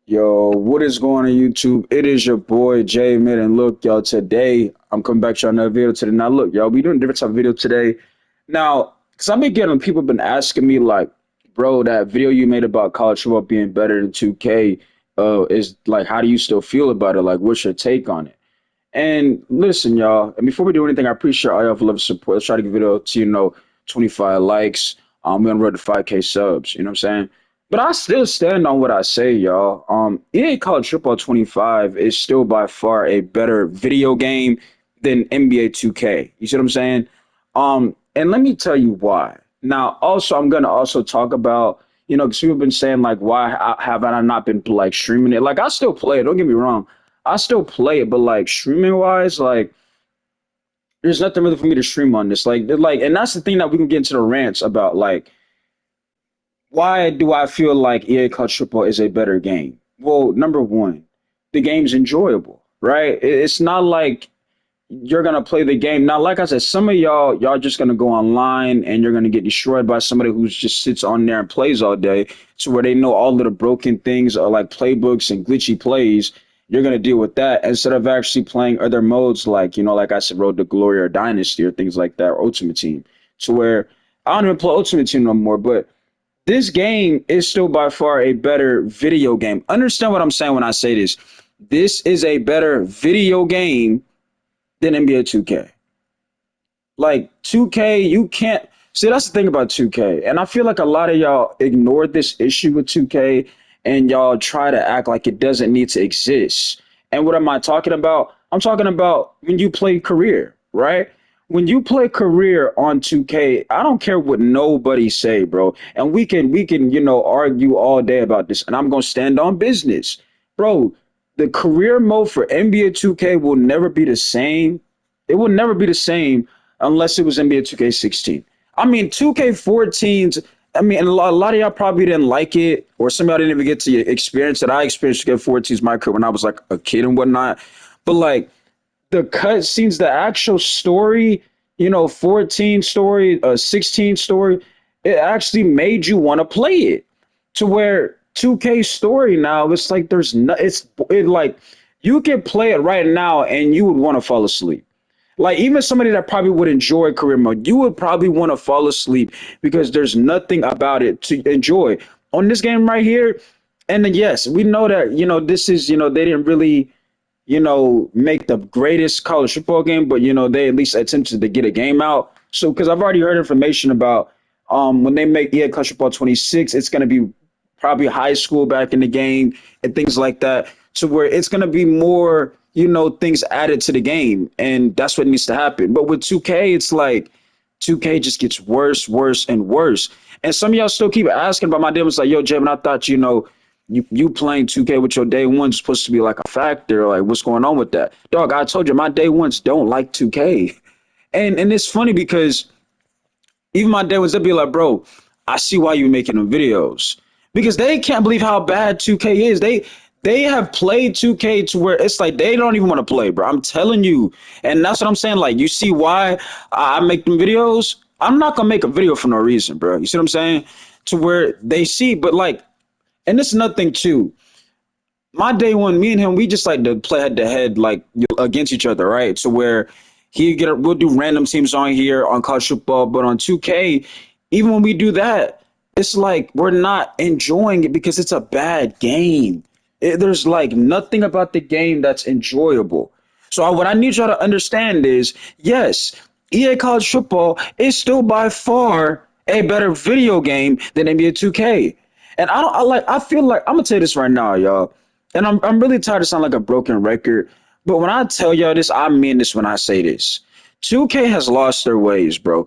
Yo, what is going on YouTube? It is your boy J Mid, and look, y'all. Today I'm coming back to another video today. Now, look, y'all, we doing a different type of video today. Now, because I've been getting people been asking me like, bro, that video you made about college football being better than 2K, is like, how do you still feel about it? Like, what's your take on it? And listen, y'all, and before we do anything, I appreciate all y'all for love and support. Let's try to get video to, 25 likes. We're on the road to 5K subs, you know what I'm saying? But I still stand on what I say, y'all. EA College Football 25 is still by far a better video game than NBA 2K. You see what I'm saying? And let me tell you why. Now, also, I'm gonna also talk about, because people have been saying like, why have I not been like streaming it? Like, I still play it. Don't get me wrong. I still play it, but like streaming wise, like there's nothing really for me to stream on this. And that's the thing that we can get into the rants about. Like, why do I feel like EA Clutch Football is a better game? Well, number one, the game's enjoyable, right? It's not like you're gonna play the game. Now, like I said, some of y'all just gonna go online and you're gonna get destroyed by somebody who just sits on there and plays all day, to where they know all of the broken things or like playbooks and glitchy plays. You're gonna deal with that instead of actually playing other modes like, like I said, Road to Glory or Dynasty or things like that, or Ultimate Team. To where I don't even play Ultimate Team no more, but this game is still by far a better video game. Understand what I'm saying when I say this. This is a better video game than NBA 2K. Like 2K, you can't see, that's the thing about 2K. And I feel like a lot of y'all ignored this issue with 2K and y'all try to act like it doesn't need to exist. And what am I talking about? I'm talking about when you play career, right? When you play career on 2K, I don't care what nobody say, bro. And we can, argue all day about this. And I'm gonna stand on business. Bro, the career mode for NBA 2K will never be the same. It will never be the same unless it was NBA 2K16. I mean, 2K14's, I mean, and a lot of y'all probably didn't like it, or some of y'all didn't even get to experience it. I experienced 2K14's my career when I was like a kid and whatnot. But like the cut scenes, the actual story, 14 story, 16 story, it actually made you want to play it. To where 2K story now, it's like there's no, it like you can play it right now and you would want to fall asleep. Like even somebody that probably would enjoy career mode, you would probably want to fall asleep because there's nothing about it to enjoy. On this game right here, and then yes, we know that, this is, they didn't really, make the greatest college football game, but they at least attempted to get a game out. So because I've already heard information about when they make college football 26, it's gonna be probably high school back in the game and things like that, to where it's gonna be more, things added to the game, and that's what needs to happen. But with 2K, it's like 2K just gets worse, worse, and worse. And some of y'all still keep asking about my day. It's like, yo, Jim, I thought, you playing 2K with your day one's supposed to be like a factor. Like, what's going on with that? Dog, I told you my day ones don't like 2K. And it's funny because even my day ones, they'll be like, bro, I see why you making them videos. Because they can't believe how bad 2K is. They have played 2K to where it's like they don't even want to play, bro. I'm telling you. And that's what I'm saying. Like, you see why I make them videos? I'm not gonna make a video for no reason, bro. You see what I'm saying? To where they see, but like, and this is another thing too. My day one, me and him, we just like to play head to head, like against each other, right? So where we'll do random teams on here on college football, but on 2K, even when we do that, it's like we're not enjoying it because it's a bad game. There's like nothing about the game that's enjoyable. So what I need y'all to understand is, yes, EA College Football is still by far a better video game than NBA 2K. And I feel like I'm gonna tell you this right now, y'all. And I'm really tired of sounding like a broken record. But when I tell y'all this, I mean this when I say this. 2K has lost their ways, bro.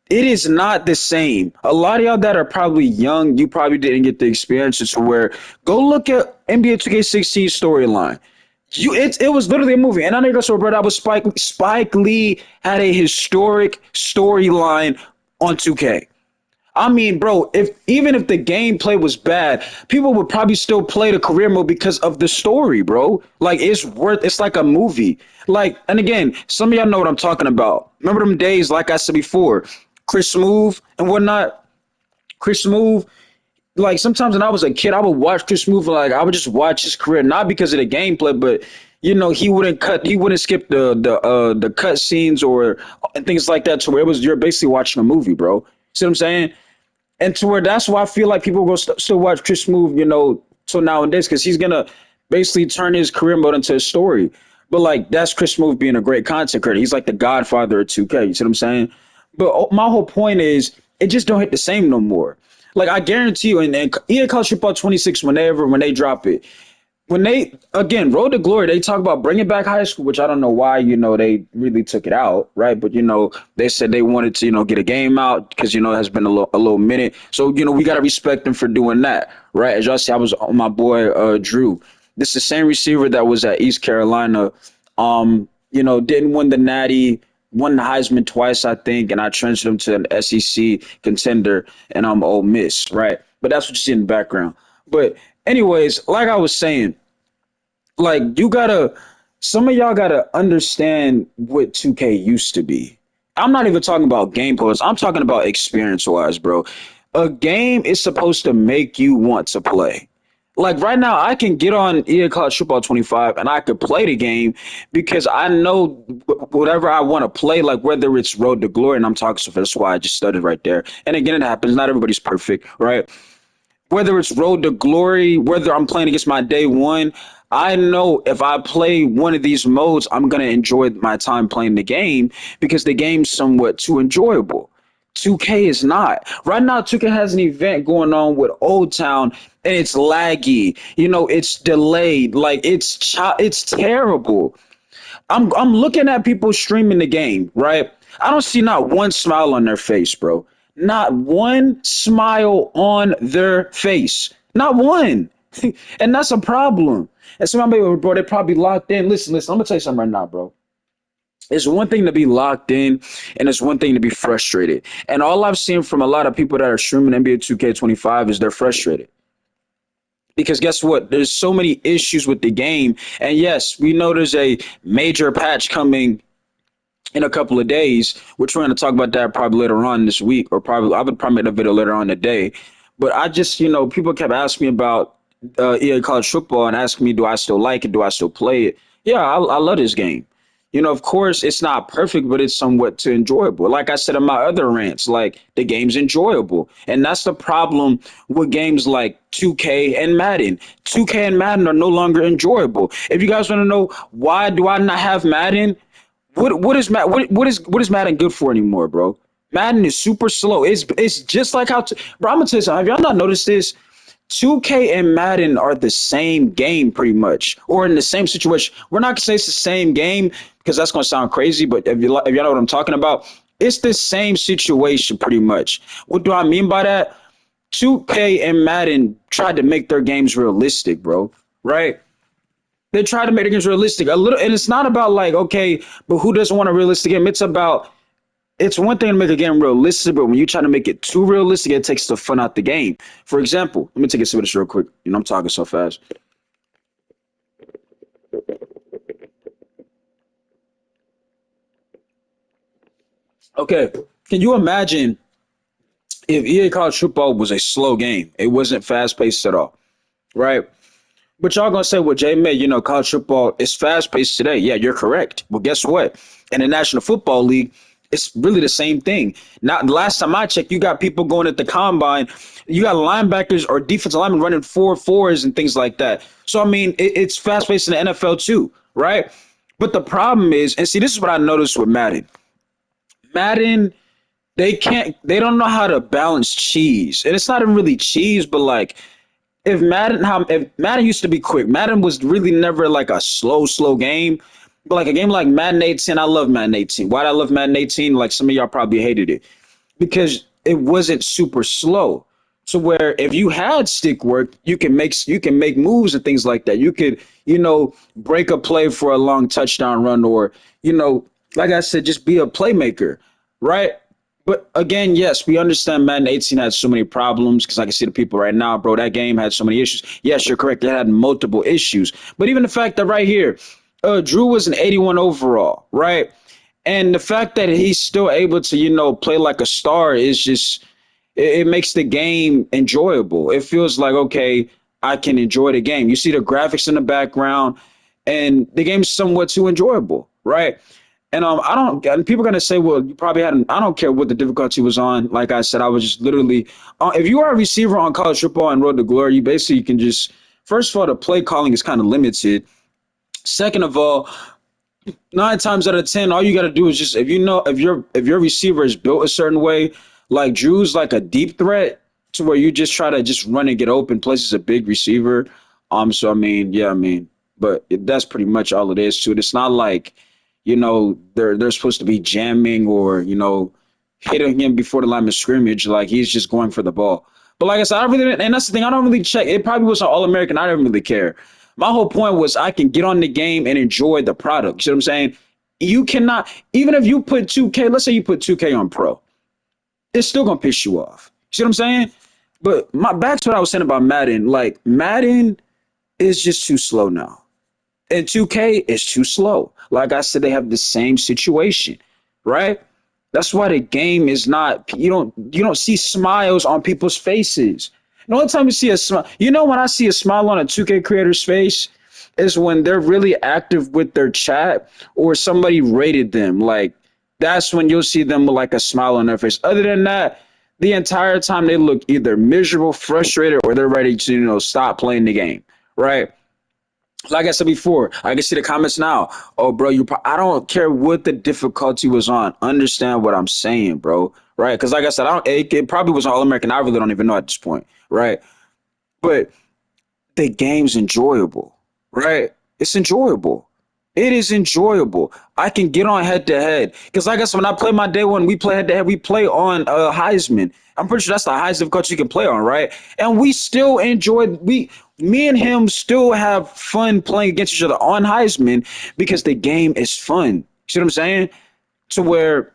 It is not the same. A lot of y'all that are probably young, you probably didn't get the experiences to where go look at NBA 2K16 storyline. It was literally a movie. And I know that's what, bro, that was Spike Lee had a historic storyline on 2K. I mean, bro, even if the gameplay was bad, people would probably still play the career mode because of the story, bro. Like it's like a movie. Like, and again, some of y'all know what I'm talking about. Remember them days, like I said before, Chris Smoove and whatnot. Chris Smoove, like sometimes when I was a kid, I would watch Chris move. Like I would just watch his career, not because of the gameplay, but he wouldn't skip the cut scenes or things like that. To where it was you're basically watching a movie, bro. See what I'm saying? And to where that's why I feel like people will still watch Chris move, till nowadays, because he's gonna basically turn his career mode into a story. But like that's Chris Move being a great content creator. He's like the Godfather of 2K. You see what I'm saying? But my whole point is, it just don't hit the same no more. Like I guarantee you, and EA College Football 26, when they drop it, when they again Road to Glory, they talk about bringing back high school, which I don't know why they really took it out, right? But they said they wanted to get a game out because it has been a little minute, so we got to respect them for doing that, right? As y'all see, I was on my boy Drew. This is the same receiver that was at East Carolina. Didn't win the Natty, won the Heisman twice, I think, and I transferred him to an SEC contender, and I'm Ole Miss, right? But that's what you see in the background. But anyways, like I was saying, like some of y'all gotta understand what 2K used to be. I'm not even talking about game gameplays. I'm talking about experience wise, bro. A game is supposed to make you want to play. Like right now, I can get on EA College Football 25 and I could play the game because I know whatever I want to play, like whether it's Road to Glory, and I'm talking, so that's why I just studied right there. And again, it happens. Not everybody's perfect, right? Whether it's Road to Glory, whether I'm playing against my day one, I know if I play one of these modes, I'm gonna enjoy my time playing the game because the game's somewhat too enjoyable. 2K is not. Right now, 2K has an event going on with Old Town and it's laggy. It's delayed. Like it's terrible. I'm looking at people streaming the game, right? I don't see not one smile on their face, bro. Not one smile on their face. Not one. And that's a problem. And somebody, bro, they probably locked in. Listen, I'm gonna tell you something right now, bro. It's one thing to be locked in, and it's one thing to be frustrated. And all I've seen from a lot of people that are streaming NBA 2K25 is they're frustrated. Because guess what? There's so many issues with the game. And yes, we know there's a major patch coming in a couple of days, which we're going to talk about that probably later on this week, or probably I would probably make a video later on today. But I just, people kept asking me about EA College Football and asking me, do I still like it? Do I still play it? Yeah, I love this game. Of course, it's not perfect, but it's somewhat too enjoyable. Like I said in my other rants, like the game's enjoyable. And that's the problem with games like 2K and Madden. 2K and Madden are no longer enjoyable. If you guys want to know why do I not have Madden, what is Madden good for anymore, bro? Madden is super slow. It's just like bro. I'm gonna tell you something. Have y'all not noticed this? 2K and Madden are the same game pretty much, or in the same situation. We're not gonna say it's the same game because that's gonna sound crazy, but if you know what I'm talking about, it's the same situation pretty much. What do I mean by that? 2K and Madden tried to make their games realistic, bro. Right? They try to make the games realistic a little, and it's not about like okay, but who doesn't want a realistic game? It's one thing to make a game realistic, but when you try to make it too realistic, it takes the fun out the game. For example, let me take a sip of this real quick. I'm talking so fast. Okay, can you imagine if EA College Football was a slow game? It wasn't fast paced at all, right? But y'all gonna say, well, Jay May, college football is fast paced today. Yeah, you're correct. Well, guess what? In the National Football League, it's really the same thing. Now, last time I checked, you got people going at the combine. You got linebackers or defensive linemen running 4.4s and things like that. So, I mean, it's fast paced in the NFL too, right? But the problem is, and see, this is what I noticed with Madden. Madden, they don't know how to balance cheese. And it's not even really cheese, but like, if Madden used to be quick, Madden was really never like a slow game. But like a game like Madden 18, I love Madden 18. Why did I love Madden 18? Like some of y'all probably hated it because it wasn't super slow. So where if you had stick work, you can make moves and things like that. You could, break a play for a long touchdown run or, like I said, just be a playmaker, right? But again, yes, we understand Madden 18 had so many problems because I can see the people right now, bro. That game had so many issues. Yes, you're correct. It had multiple issues. But even the fact that right here, Drew was an 81 overall, right? And the fact that he's still able to, play like a star is just It makes the game enjoyable. It feels like, okay, I can enjoy the game. You see the graphics in the background, and the game's somewhat too enjoyable, right? And I don't. And people are gonna say, well, you probably hadn't. I don't care what the difficulty was on. Like I said, I was just literally. If you are a receiver on college football and Road to Glory, you basically can just. First of all, the play calling is kind of limited. Second of all, 9 times out of 10, all you got to do is just if you know if your receiver is built a certain way, like Drew's like a deep threat to where you just try to just run and get open. Plus, he's a big receiver. So I mean, yeah, I mean, but that's pretty much all it is to it. It's not like they're supposed to be jamming or hitting him before the line of scrimmage. Like he's just going for the ball. But like I said, I really and that's the thing. I don't really check. It probably was an All American. I didn't really care. My whole point was I can get on the game and enjoy the product. You see what I'm saying? You cannot, even if you put 2K, let's say you put 2K on Pro, it's still gonna piss you off. You see what I'm saying? But my back to what I was saying about Madden. Like Madden is just too slow now, and 2K is too slow. Like I said, they have the same situation, right? That's why the game is not. You don't see smiles on people's faces. The only time you see a smile, when I see a smile on a 2K creator's face is when they're really active with their chat or somebody rated them. Like that's when you'll see them with like a smile on their face. Other than that, the entire time they look either miserable, frustrated, or they're ready to stop playing the game. Right? Like I said before, I can see the comments now. Oh, bro, I don't care what the difficulty was on. Understand what I'm saying, bro. Right? Because like I said, I don't. It probably was All American. I really don't even know at this point. Right? But the game's enjoyable, right? It's enjoyable. It is enjoyable. I can get on head to head because, like I said, when I play my day one, we play head to head. We play on Heisman. I'm pretty sure that's the highest difficulty you can play on, right? And we still enjoy. Me and him still have fun playing against each other on Heisman because the game is fun. See what I'm saying? To where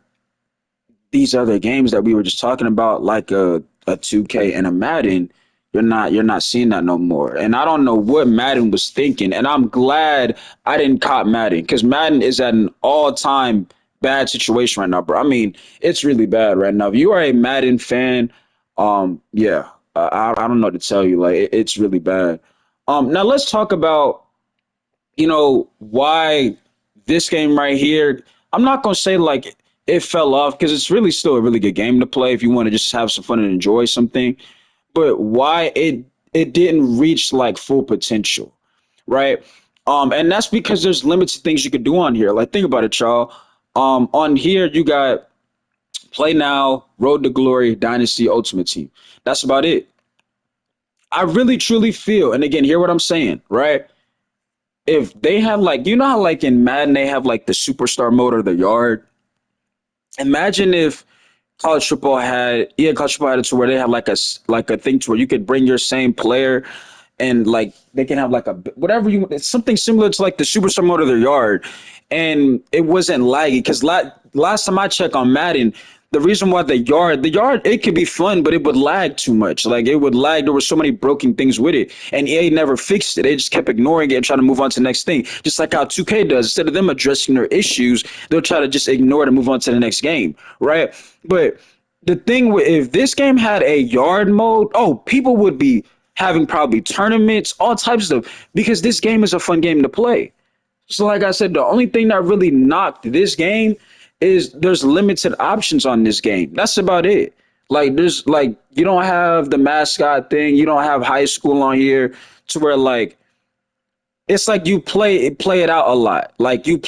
these other games that we were just talking about, like a 2K and a Madden, you're not seeing that no more. And I don't know what Madden was thinking. And I'm glad I didn't cop Madden because Madden is at an all time bad situation right now, bro. I mean, it's really bad right now. If you are a Madden fan, yeah, I don't know what to tell you. Like it's really bad. Now let's talk about why this game right here. I'm not gonna say like it fell off because it's really still a really good game to play if you want to just have some fun and enjoy something. But why it didn't reach like full potential, right? And that's because there's limited things you could do on here. Like think about it, y'all. On here you got Play Now, Road to Glory, Dynasty, Ultimate Team. That's about it. I really truly feel, and again, hear what I'm saying, right? If they have like, how like in Madden they have like the superstar mode or the yard. Imagine if college football had it to where they had like like a thing to where you could bring your same player and like they can have like a whatever it's something similar to like the superstar mode of their yard, and it wasn't laggy because last time I checked on Madden, the reason why the yard it could be fun, but it would lag too much. Like it would lag. There were so many broken things with it, and EA never fixed it. They just kept ignoring it and trying to move on to the next thing, just like how 2K does. Instead of them addressing their issues, they'll try to just ignore it and move on to the next game, right? But the thing with if this game had a yard mode, oh, people would be having probably tournaments, all types of stuff, because this game is a fun game to play. So, like I said, the only thing that really knocked this game is there's limited options on this game. That's about it. Like, there's like you don't have the mascot thing, you don't have high school on here to where like it's like you play it out a lot. Like you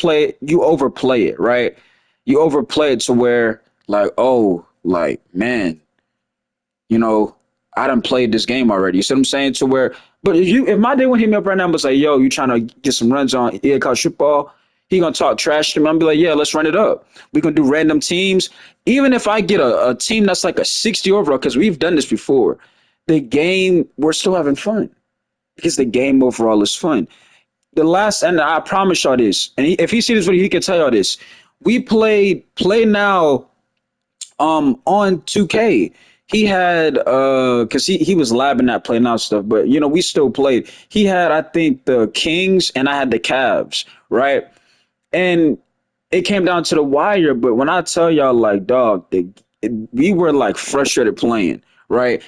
overplay it, right? You overplay it to where like, oh, like man, you know, I done played this game already. You see what I'm saying? To where, but if my day would hit me up right now and was like, yo, you trying to get some runs on EA college football? He gonna talk trash to me. I'm gonna be like, yeah, let's run it up. We gonna do random teams. Even if I get a team that's like a 60 overall, because we've done this before, the game, we're still having fun because the game overall is fun. The last, and I promise y'all this, and if he sees this video, he can tell y'all this. We played Play Now on 2K. He had because he was labbing that playing out stuff, but we still played. He had I think the Kings and I had the Cavs, right? And it came down to the wire. But when I tell y'all like dog, we were like frustrated playing, right?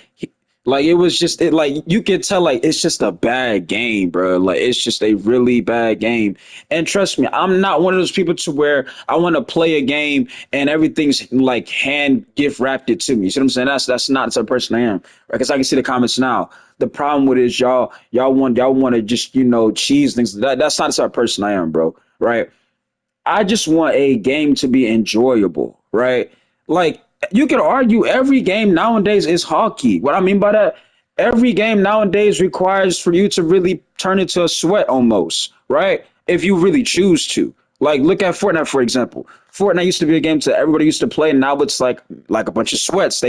Like it was just it like you could tell like it's just a bad game, bro. Like it's just a really bad game. And trust me, I'm not one of those people to where I want to play a game and everything's like hand gift wrapped it to me. You see what I'm saying? That's not the type of person I am. Right? Because I can see the comments now. The problem with it is y'all want to just cheese things. That's not the type of person I am, bro. Right? I just want a game to be enjoyable, right? Like you can argue every game nowadays is hockey. What I mean by that, every game nowadays requires for you to really turn into a sweat almost, right? If you really choose to. Like look at Fortnite for example. Fortnite used to be a game to everybody used to play, and now it's like a bunch of sweats.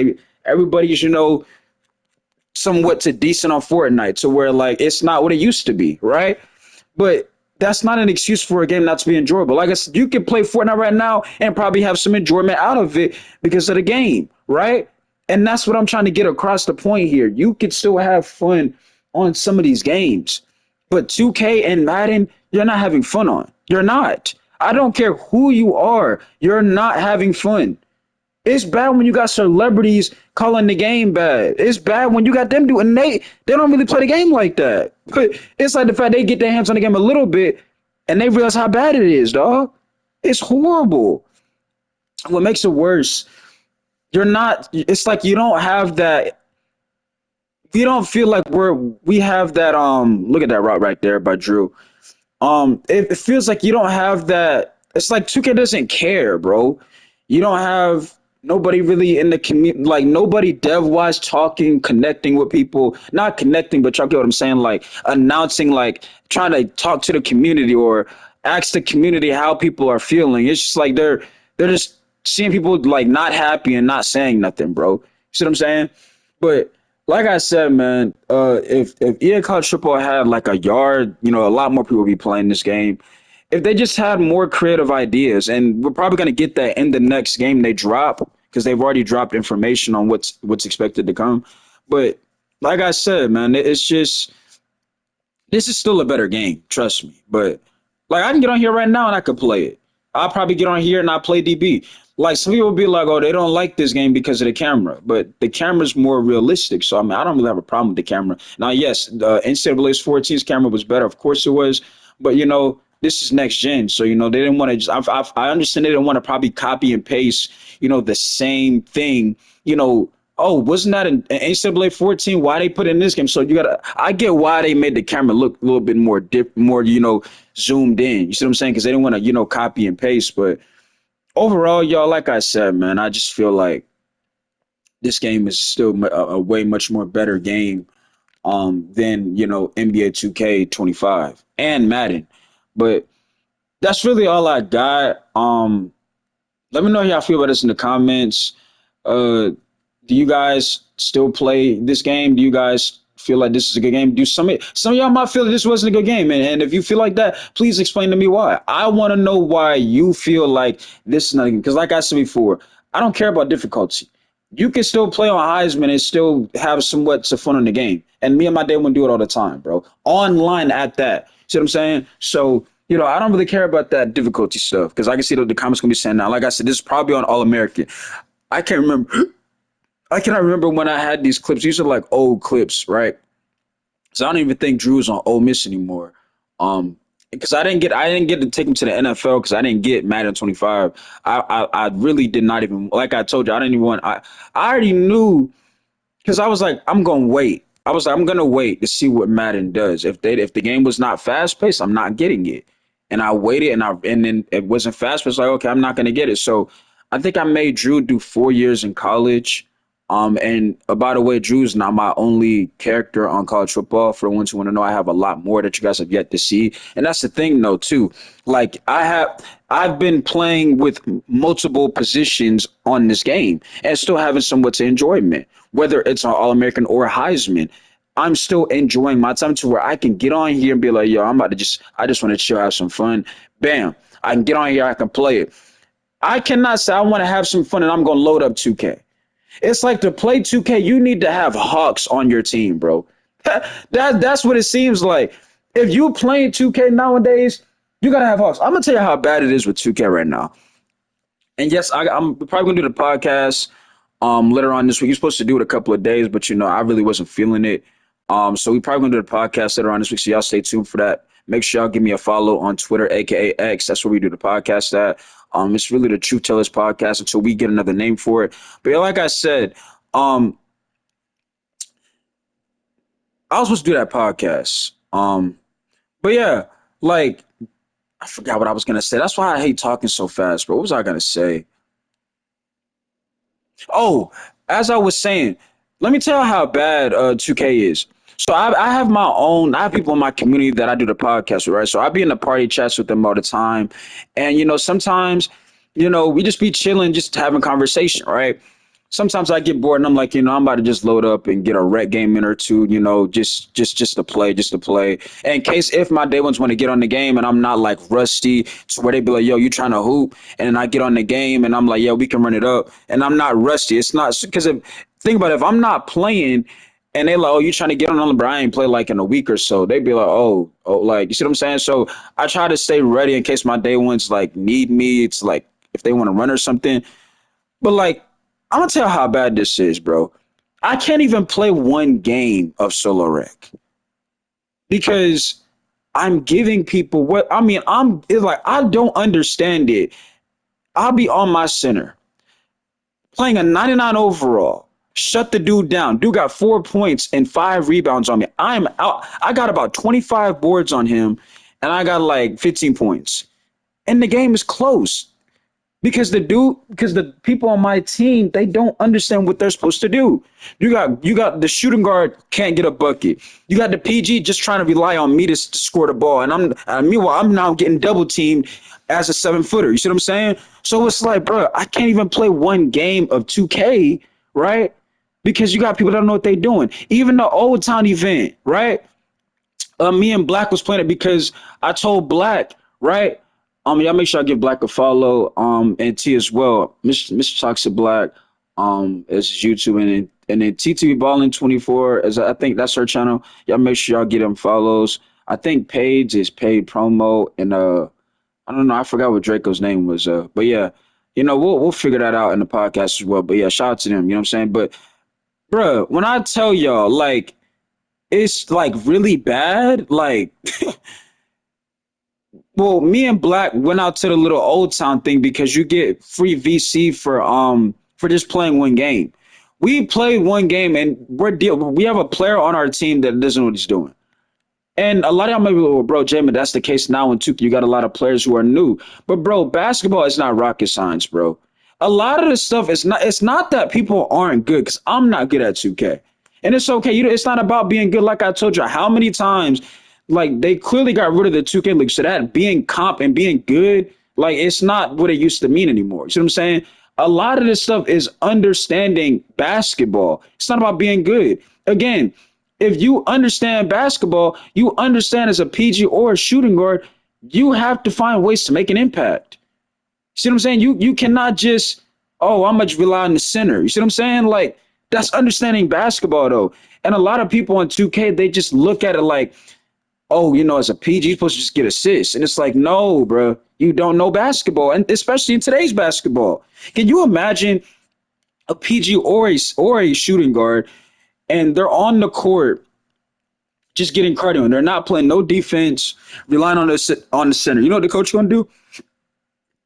Everybody's somewhat to decent on Fortnite to where like it's not what it used to be, right? But that's not an excuse for a game not to be enjoyable. Like I said, you can play Fortnite right now and probably have some enjoyment out of it because of the game, right? And that's what I'm trying to get across the point here. You can still have fun on some of these games, but 2K and Madden, you're not having fun on. You're not. I don't care who you are. You're not having fun. It's bad when you got celebrities calling the game bad. It's bad when you got them doing they don't really play the game like that. But it's like the fact they get their hands on the game a little bit and they realize how bad it is, dog. It's horrible. What makes it worse, you're not it's like you don't have that you don't feel like we have that look at that route right there by Drew. It feels like you don't have that. It's like 2K doesn't care, bro. You don't have nobody really in the community, like nobody dev wise talking, connecting with people, not connecting, but y'all get what I'm saying, like announcing, like trying to talk to the community or ask the community how people are feeling. It's just like they're just seeing people like not happy and not saying nothing, bro. You see what I'm saying? But like I said, man, if EA College Football had like a yard, a lot more people would be playing this game. If they just had more creative ideas, and we're probably gonna get that in the next game they drop because they've already dropped information on what's expected to come. But like I said, man, it's just this is still a better game, trust me. But like I can get on here right now and I could play it. I'll probably get on here and I'll play DB. Like some people be like, oh, they don't like this game because of the camera, but the camera's more realistic. So I mean, I don't really have a problem with the camera. Now, yes, the NCAA 14's camera was better, of course it was, but this is next gen, so they didn't want to. I understand they didn't want to probably copy and paste, the same thing, oh, wasn't that an NCAA 14? Why they put it in this game? So I get why they made the camera look a little bit more more, zoomed in. You see what I'm saying? Because they didn't want to, copy and paste. But overall, y'all, like I said, man, I just feel like this game is still a way much more better game than NBA 2K25 and Madden. But that's really all I got. Let me know how y'all feel about this in the comments. Uh, do you guys still play this game? Do you guys feel like this is a good game? Do some of y'all might feel that this wasn't a good game, and if you feel like that, please explain to me why. I want to know why you feel like this is not a game. Because like I said before, I don't care about difficulty. You can still play on Heisman and still have somewhat of fun in the game. And me and my dad would do it all the time, bro. Online at that. See what I'm saying? So I don't really care about that difficulty stuff because I can see that the comments gonna be saying now. Like I said, this is probably on All American. I can't remember. I cannot remember when I had these clips. These are like old clips, right? So I don't even think Drew's on Ole Miss anymore. Because I didn't get to take him to the NFL because I didn't get Madden 25. I really did not even like I told you I didn't even want I already knew because I was like I'm gonna wait. I was like I'm gonna wait to see what Madden does. If the game was not fast paced, I'm not getting it. And I waited and then it wasn't fast paced. Like okay, I'm not gonna get it. So I think I made Drew do 4 years in college. And by the way, Drew's not my only character on college football. For the ones who want to know, I have a lot more that you guys have yet to see. And that's the thing, though, too. Like I've been playing with multiple positions on this game and still having somewhat of enjoyment, whether it's on All American or Heisman. I'm still enjoying my time to where I can get on here and be like, yo, I just want to chill, have some fun. Bam. I can get on here, I can play it. I cannot say I want to have some fun and I'm going to load up 2K. It's like to play 2K, you need to have Hawks on your team, bro. That's what it seems like. If you playing 2K nowadays, you gotta have Hawks. I'm gonna tell you how bad it is with 2K right now. And yes, I'm probably gonna do the podcast later on this week. You're supposed to do it a couple of days, but I really wasn't feeling it. So we probably gonna do the podcast later on this week. So y'all stay tuned for that. Make sure y'all give me a follow on Twitter, aka X. That's where we do the podcast at. It's really the Truth Tellers podcast until we get another name for it. But yeah, like I said, um, I was supposed to do that podcast. But yeah, like I forgot what I was gonna say. That's why I hate talking so fast, bro. What was I gonna say? Oh, as I was saying, let me tell you how bad 2K is. So I have my own. I have people in my community that I do the podcast with, right? So I be in the party chats with them all the time, and sometimes, we just be chilling, just having conversation, right? Sometimes I get bored and I'm like, I'm about to just load up and get a rec game in or two, just to play, just to play. And in case if my day ones want to get on the game and I'm not like rusty to where they be like, yo, you trying to hoop? And then I get on the game and I'm like, yeah, we can run it up. And I'm not rusty. It's not because think about it, if I'm not playing and they like, oh, you trying to get on the, but I ain't play like in a week or so. They be like, oh, like, you see what I'm saying? So I try to stay ready in case my day ones like need me. It's like if they want to run or something. But like, I'm gonna tell you how bad this is, bro. I can't even play one game of solo rec because I'm giving people what I mean. It's like I don't understand it. I'll be on my center playing a 99 overall. Shut the dude down. Dude got 4 points and 5 rebounds on me. I'm out. I got about 25 boards on him, and I got like 15 points. And the game is close. Because the people on my team, they don't understand what they're supposed to do. You got the shooting guard can't get a bucket. You got the PG just trying to rely on me to score the ball, and meanwhile I'm now getting double teamed as a 7 footer. You see what I'm saying? So it's like, bro, I can't even play one game of 2K, right? Because you got people that don't know what they're doing. Even the Old Town event, right? Me and Black was playing it because I told Black, right? Y'all make sure I give Black a follow, and T as well. Mr. Toxic Black, is YouTube, and then TTV Ballin 24, as I think that's her channel. Y'all make sure y'all get them follows. I think Paige is paid promo, and I don't know, I forgot what Draco's name was, but yeah, we'll figure that out in the podcast as well. But yeah, shout out to them. You know what I'm saying? But bruh, when I tell y'all, like, it's like really bad, like. Well, me and Black went out to the little Old Town thing because you get free VC for just playing one game. We played one game and we have a player on our team that doesn't know what he's doing. And a lot of y'all may be like, well, bro, Jamin, that's the case now in 2K. You got a lot of players who are new. But bro, basketball is not rocket science, bro. A lot of the stuff is not, it's not that people aren't good, because I'm not good at 2K. And it's okay. It's not about being good. Like I told you, how many times, like, they clearly got rid of the 2K league. So that being comp and being good, like, it's not what it used to mean anymore. You see what I'm saying? A lot of this stuff is understanding basketball. It's not about being good. Again, if you understand basketball, you understand as a PG or a shooting guard, you have to find ways to make an impact. See what I'm saying? You cannot just, oh, I'm much rely on the center. You see what I'm saying? Like, that's understanding basketball though. And a lot of people on 2K, they just look at it like, oh, as a PG, you're supposed to just get assists. And it's like, no, bro, you don't know basketball. And especially in today's basketball. Can you imagine a PG or a shooting guard, and they're on the court just getting cardio, and they're not playing no defense, relying on the center? You know what the coach going to do?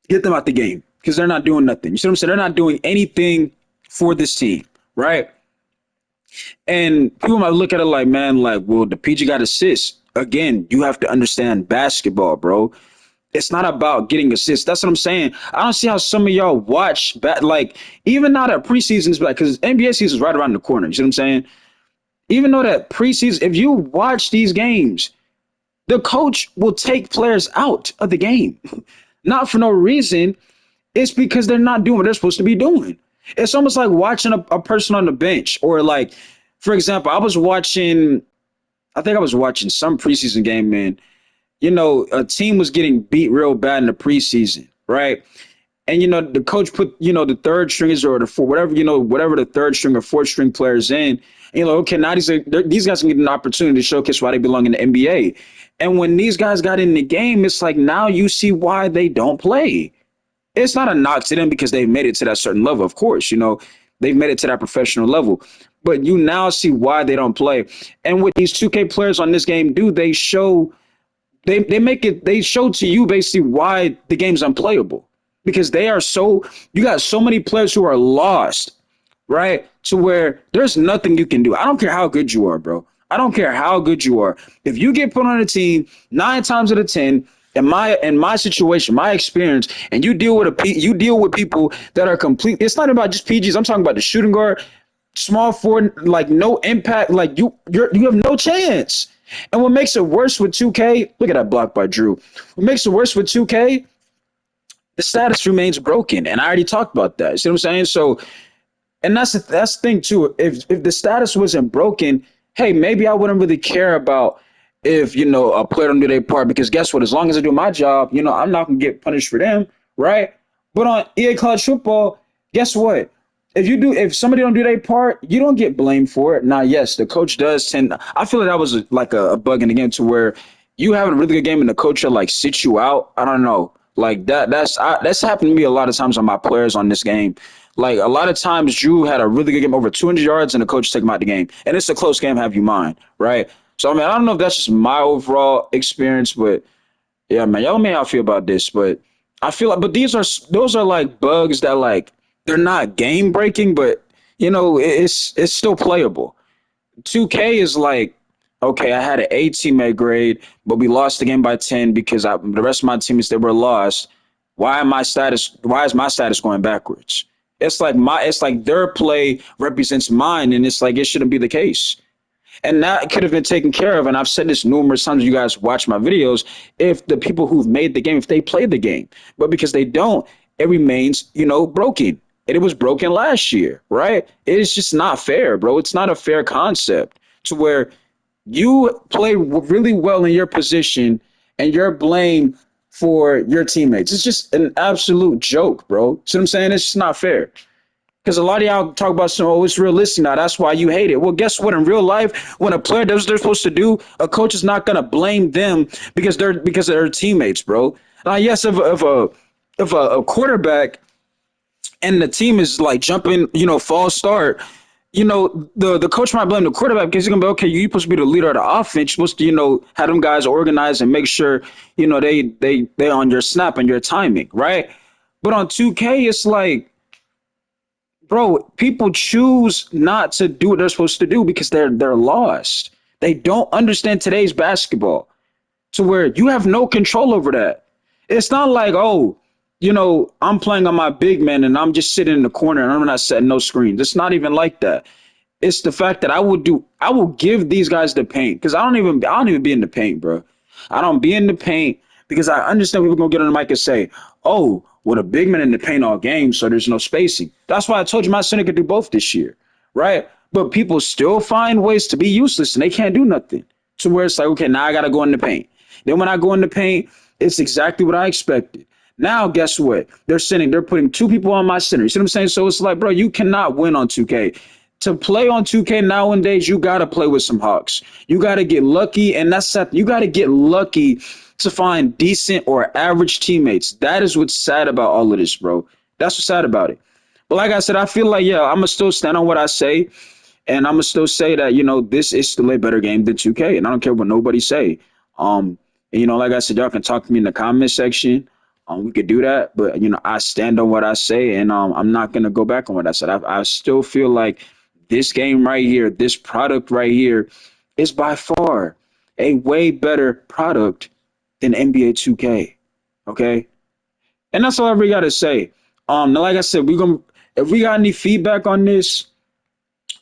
Get them out the game, because they're not doing nothing. You see what I'm saying? They're not doing anything for this team, right? And people might look at it like, man, like, well, the PG got assists. Again, you have to understand basketball, bro. It's not about getting assists. That's what I'm saying. I don't see how some of y'all watch like, even now that preseason's back, because NBA season's right around the corner. You see what I'm saying? Even though that preseason, if you watch these games, the coach will take players out of the game, not for no reason. It's because they're not doing what they're supposed to be doing. It's almost like watching a person on the bench, or like, for example, I think I was watching some preseason game, man. A team was getting beat real bad in the preseason, right? And the coach put the third stringers or the four, whatever the third string or fourth string players in. And okay, now these guys can get an opportunity to showcase why they belong in the NBA. And when these guys got in the game, it's like, now you see why they don't play. It's not a knock to them because they made it to that certain level, of course. they've made it to that professional level. But you now see why they don't play. And what these 2K players on this game do, they make it they show to you basically why the game's unplayable. Because they are so you got so many players who are lost, right? To where there's nothing you can do. I don't care how good you are, bro. I don't care how good you are. If you get put on a team 9 times out of 10, in my situation, my experience, and you deal with people that are complete. It's not about just PGs. I'm talking about the shooting guard, small forward, like no impact. Like you have no chance. And what makes it worse with 2K? Look at that block by Drew. What makes it worse with 2K? The status remains broken, and I already talked about that. You see what I'm saying? So and that's the thing too. If the status wasn't broken, hey, maybe I wouldn't really care about if a player don't do their part because guess what? As long as I do my job, I'm not gonna get punished for them, right? But on EA College Football, guess what? If somebody don't do their part, you don't get blamed for it. Now, yes, the coach does tend. I feel like that was like a bug in the game to where you have a really good game and the coach will like sit you out. I don't know, like that. That's happened to me a lot of times on my players on this game. Like a lot of times, Drew had a really good game, over 200 yards, and the coach took him out the game. And it's a close game, have you mind, right? So I mean, I don't know if that's just my overall experience, but yeah, man, y'all let me know how I feel about this. But I feel like, but those are like bugs that like they're not game breaking, but it's still playable. 2K is like, okay, I had an A teammate grade, but we lost the game by 10 because the rest of my teammates they were lost. Why is my status going backwards? It's like their play represents mine, and it's like it shouldn't be the case. And that could have been taken care of. And I've said this numerous times. You guys watch my videos. If the people who've made the game, if they play the game, but because they don't, it remains, broken. And it was broken last year, right? It is just not fair, bro. It's not a fair concept to where you play really well in your position and you're blamed for your teammates. It's just an absolute joke, bro. See what I'm saying? It's just not fair. Because a lot of y'all talk about some, oh, it's realistic now. That's why you hate it. Well, guess what? In real life, when a player does what they're supposed to do, a coach is not gonna blame them because of their teammates, bro. Now, yes, if a quarterback and the team is like jumping, false start, the coach might blame the quarterback because he's gonna be okay. You're supposed to be the leader of the offense. You're supposed to, have them guys organized and make sure, they on your snap and your timing, right? But on 2K, it's like, bro, people choose not to do what they're supposed to do because they're lost. They don't understand today's basketball to where you have no control over that. It's not like, oh, I'm playing on my big man and I'm just sitting in the corner and I'm not setting no screens. It's not even like that. It's the fact that I will give these guys the paint because I don't even be in the paint, bro. I don't be in the paint because I understand people gonna get on the mic and say, "Oh, well, the big man in the paint all game, so there's no spacing." That's why I told you my center could do both this year, right? But people still find ways to be useless and they can't do nothing. To where it's like, okay, now I gotta go in the paint. Then when I go in the paint, it's exactly what I expected. Now, guess what? They're putting two people on my center. You see what I'm saying? So it's like, bro, you cannot win on 2K. To play on 2K nowadays, you got to play with some hawks. You got to get lucky, and you got to get lucky to find decent or average teammates. That is what's sad about all of this, bro. That's what's sad about it. But like I said, I feel like, yeah, I'm going to still stand on what I say, and I'm going to still say that, this is still a better game than 2K, and I don't care what nobody say. And, like I said, y'all can talk to me in the comment section. We could do that, but I stand on what I say, and I'm not gonna go back on what I said. I still feel like this game right here, this product right here, is by far a way better product than NBA 2K. Okay, and that's all I really gotta say. Now, like I said, if we got any feedback on this,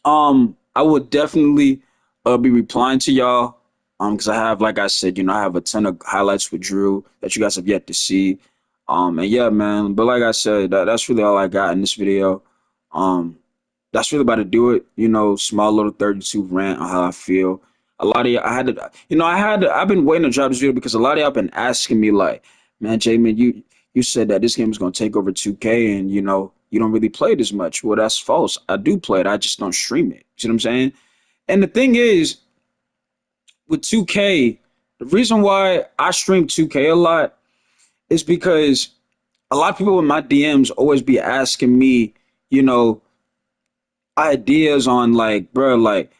I would definitely be replying to y'all. Because I have, like I said, I have a ton of highlights with Drew that you guys have yet to see. And yeah, man. But like I said, that's really all I got in this video. Um, that's really about to do it. Small little 32 rant on how I feel. A lot of y'all, I've been waiting to drop this video because a lot of y'all been asking me like, man, J-Man, you said that this game is gonna take over 2K, and you don't really play it as much. Well, that's false. I do play it. I just don't stream it. You see what I'm saying? And the thing is, with 2K, the reason why I stream 2K a lot is because a lot of people in my DMs always be asking me, you know, ideas on like, bro, like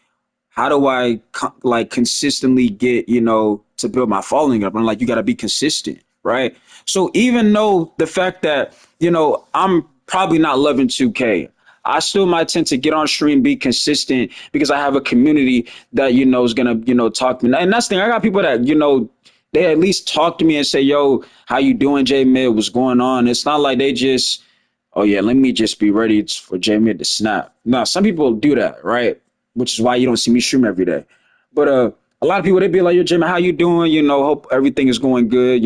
how do I like consistently get, to build my following up? I'm like, you got to be consistent, right? So even though the fact that, I'm probably not loving 2K, I still might tend to get on stream, be consistent because I have a community that, is going to, talk to me. And that's the thing. I got people that, they at least talk to me and say, yo, how you doing, J Mid? What's going on? It's not like they just, oh yeah, let me just be ready for J Mid to snap. No, some people do that, right? Which is why you don't see me stream every day. But a lot of people they be like, yo, Jimmy, how you doing? Hope everything is going good.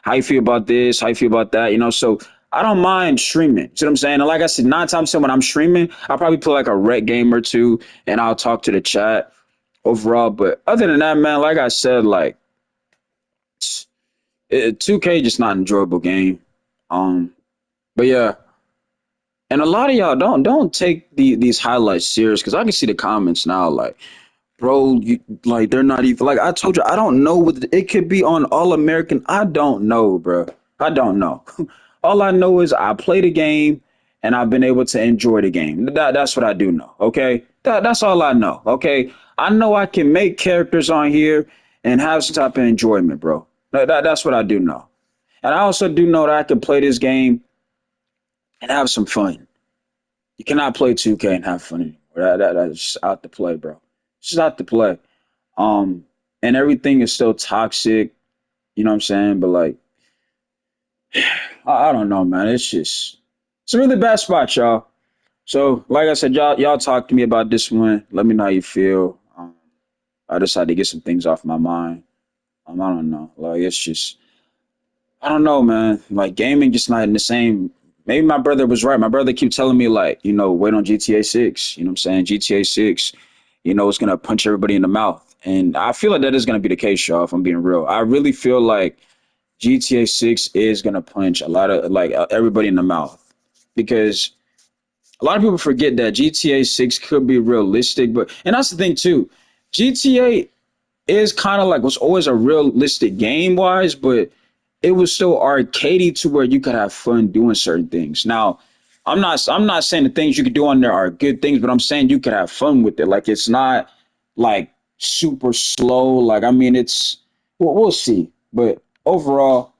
How you feel about this? How you feel about that? So I don't mind streaming. See what I'm saying? And like I said, 9 times 10 when I'm streaming, I'll probably play like a rec game or two, and I'll talk to the chat overall. But other than that, man, like I said, like 2K just not an enjoyable game. Um, but yeah, and a lot of y'all don't take these highlights serious because I can see the comments now like, bro, like they're not even like I told you, I don't know what it could be on All American. I don't know, bro. I don't know. All I know is I play the game and I've been able to enjoy the game. That's what I do know. Okay, that's all I know. Okay, I know I can make characters on here and have some type of enjoyment, bro. That's what I do know, and I also do know that I can play this game and have some fun. You cannot play 2K and have fun anymore. That's just out to play, bro. It's just out to play. Um, and everything is still toxic. You know what I'm saying? But like, I don't know, man. It's a really bad spot, y'all. So, like I said, y'all talk to me about this one. Let me know how you feel. I decided to get some things off my mind. I don't know. Like, it's just I don't know, man. Like gaming just not in the same. Maybe my brother was right. My brother keep telling me like, wait on GTA 6. You know what I'm saying? GTA 6, it's gonna punch everybody in the mouth. And I feel like that is gonna be the case, y'all, if I'm being real. I really feel like GTA 6 is gonna punch a lot of like everybody in the mouth. Because a lot of people forget that GTA 6 could be realistic, but and that's the thing too. GTA is kind of like was always a realistic game wise, but it was so arcadey to where you could have fun doing certain things. Now, I'm not saying the things you could do on there are good things, but I'm saying you could have fun with it. Like it's not like super slow. Like I mean, it's we'll see. But overall,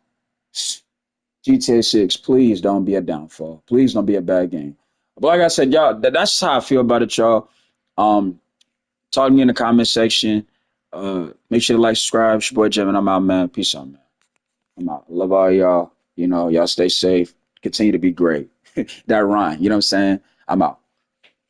GTA 6, please don't be a downfall. Please don't be a bad game. But like I said, y'all, that's how I feel about it, y'all. Um, Talk to me in the comment section. Make sure to like, subscribe. It's your boy Jim, and I'm out, man. Peace out, man. I'm out. Love all y'all. Y'all stay safe. Continue to be great. That rhyme. You know what I'm saying? I'm out.